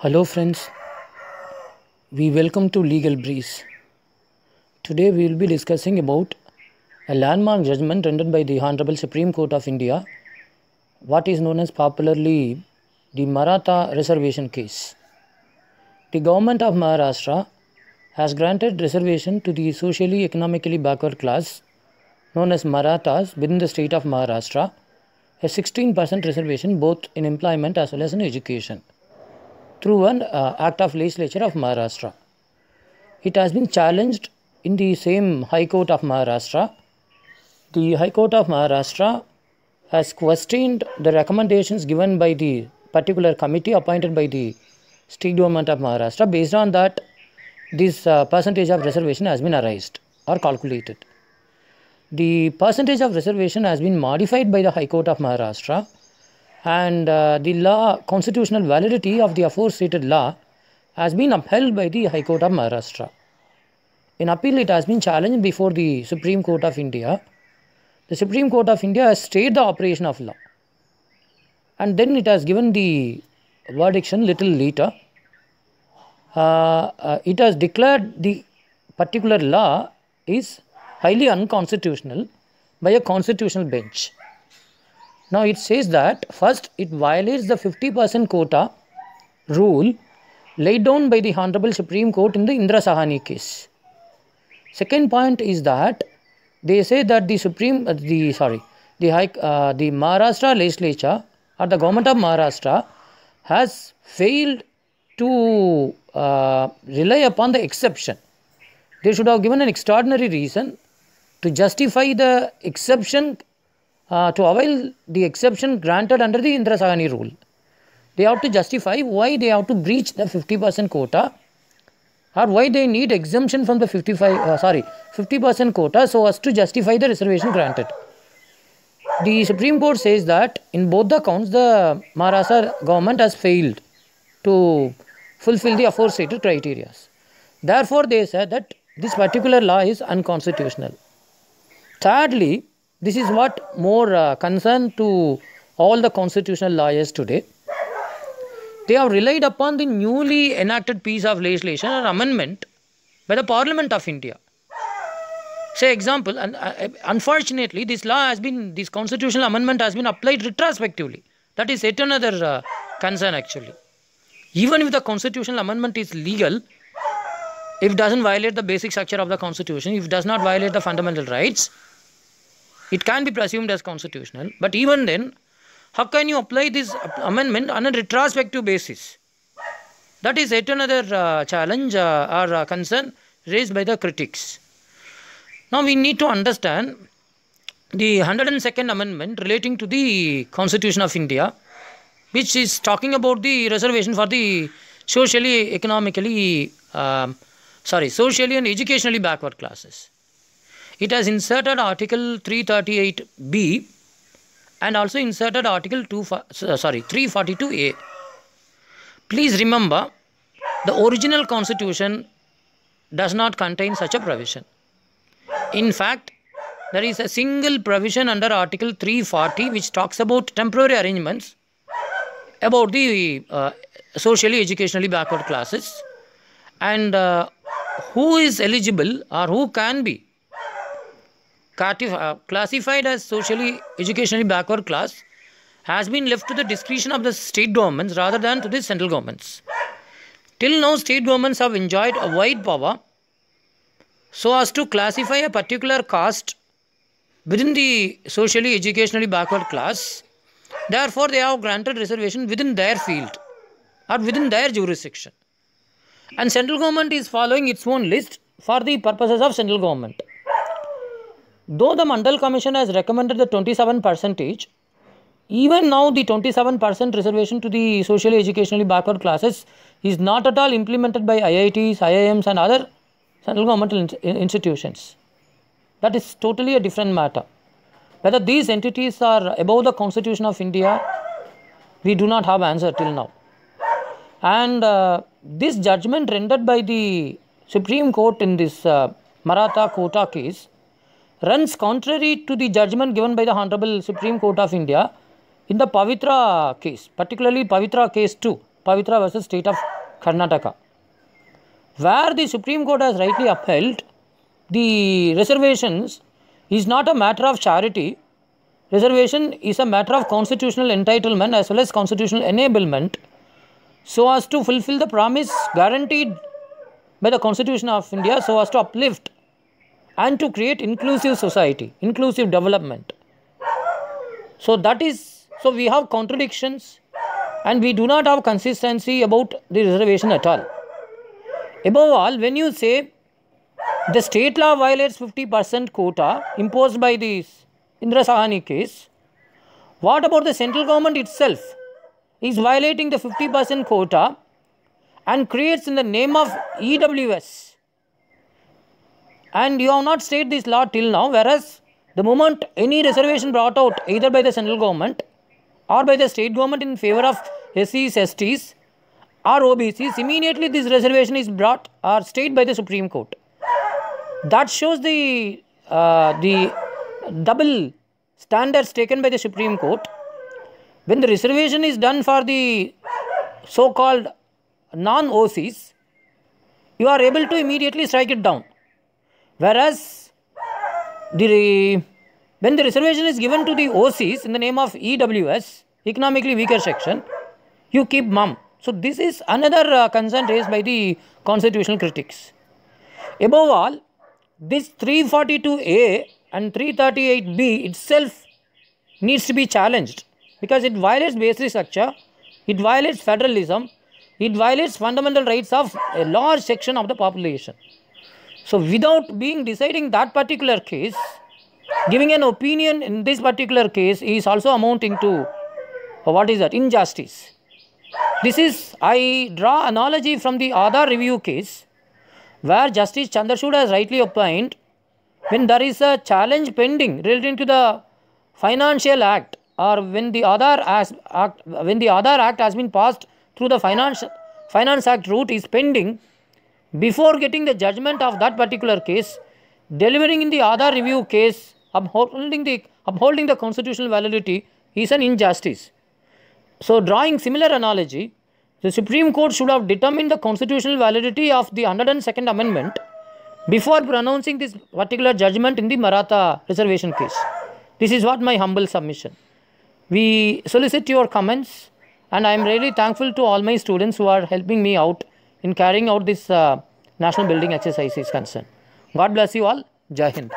Hello friends, we welcome to Legal Breeze. Today we will be discussing about a landmark judgment rendered by the Honorable Supreme Court of India, what is known as popularly the Maratha reservation case. The government of Maharashtra has granted reservation to the socially economically backward class known as Marathas within the state of Maharashtra, a 16% reservation both in employment as well as in education, through an act of legislature of Maharashtra. It has been challenged in the same High Court of Maharashtra. The High Court of Maharashtra has questioned the recommendations given by the particular committee appointed by the state government of Maharashtra. Based on that, this percentage of reservation has been erased or calculated. The percentage of reservation has been modified by the High Court of Maharashtra, and the constitutional validity of the aforestated law has been upheld by the High Court of Maharashtra. In appeal, it has been challenged before the Supreme Court of India. The Supreme Court of India has stayed the operation of law, and then it has given the verdiction little later. It has declared the particular law is highly unconstitutional by a constitutional bench. Now it says that first it violates the 50% quota rule laid down by the Honorable Supreme Court in the Indra Sahani case. Second point is that they say that the Maharashtra legislature or the government of Maharashtra has failed to rely upon the exception. They should have given an extraordinary reason to justify the exception, to avail the exception granted under the Indra Sahani rule. They have to justify why they have to breach the 50% quota, or why they need exemption from the 50% quota so as to justify the reservation granted. The Supreme Court says that in both the counts, the Maharashtra government has failed to fulfill the aforestated criteria. Therefore, they said that this particular law is unconstitutional. Thirdly, this is what more concern to all the constitutional lawyers today. They have relied upon the newly enacted piece of legislation or amendment by the Parliament of India. Say example, unfortunately, this constitutional amendment has been applied retrospectively. That is yet another concern actually. Even if the constitutional amendment is legal, if it doesn't violate the basic structure of the constitution, if it does not violate the fundamental rights, it can be presumed as constitutional. But even then, how can you apply this amendment on a retrospective basis? That is yet another challenge or concern raised by the critics. Now we need to understand the 102nd Amendment relating to the Constitution of India, which is talking about the reservation for the socially and educationally backward classes. It has inserted Article 338B and also inserted Article 342A. Please remember, the original constitution does not contain such a provision. In fact, there is a single provision under Article 340 which talks about temporary arrangements about the socially educationally backward classes, and who is eligible or who can be classified as socially educationally backward class has been left to the discretion of the state governments rather than to the central governments. Till now, state governments have enjoyed a wide power so as to classify a particular caste within the socially educationally backward class. Therefore, they have granted reservation within their field or within their jurisdiction. And central government is following its own list for the purposes of central government. Though the Mandal Commission has recommended the 27%, even now the 27% reservation to the socially educationally backward classes is not at all implemented by IITs, IIMs and other central governmental institutions. That is totally a different matter. Whether these entities are above the Constitution of India, we do not have answer till now. And this judgment rendered by the Supreme Court in this Maratha quota case runs contrary to the judgment given by the Honorable Supreme Court of India in the Pavitra case, particularly Pavitra case 2, Pavitra versus State of Karnataka, where the Supreme Court has rightly upheld the reservations is not a matter of charity. Reservation is a matter of constitutional entitlement as well as constitutional enablement, so as to fulfill the promise guaranteed by the Constitution of India, so as to uplift and to create inclusive society, inclusive development. So we have contradictions and we do not have consistency about the reservation at all. Above all, when you say the state law violates 50% quota imposed by the Indira Sahani case, what about the central government itself is violating the 50% quota and creates in the name of EWS? And you have not stated this law till now, whereas the moment any reservation brought out either by the central government or by the state government in favor of SCs, STs or OBCs, immediately this reservation is brought or stayed by the Supreme Court. That shows the double standards taken by the Supreme Court. When the reservation is done for the so-called non-OCs, you are able to immediately strike it down. Whereas when the reservation is given to the OCs in the name of EWS, economically weaker section, you keep mum. So this is another concern raised by the constitutional critics. Above all, this 342A and 338B itself needs to be challenged because it violates basic structure, it violates federalism, it violates fundamental rights of a large section of the population. So without deciding that particular case, giving an opinion in this particular case is also amounting to injustice. I draw analogy from the Aadhaar review case, where Justice Chandrachud has rightly opined, when there is a challenge pending relating to the Financial Act, or when the Aadhaar Act has been passed through the Finance Act route is pending, before getting the judgment of that particular case, delivering in the Aadhaar review case, upholding the constitutional validity is an injustice. So drawing similar analogy, the Supreme Court should have determined the constitutional validity of the 102nd Amendment before pronouncing this particular judgment in the Maratha reservation case. This is what my humble submission. We solicit your comments, and I am really thankful to all my students who are helping me out in carrying out this national building exercise is concerned. God bless you all. Jai Hind.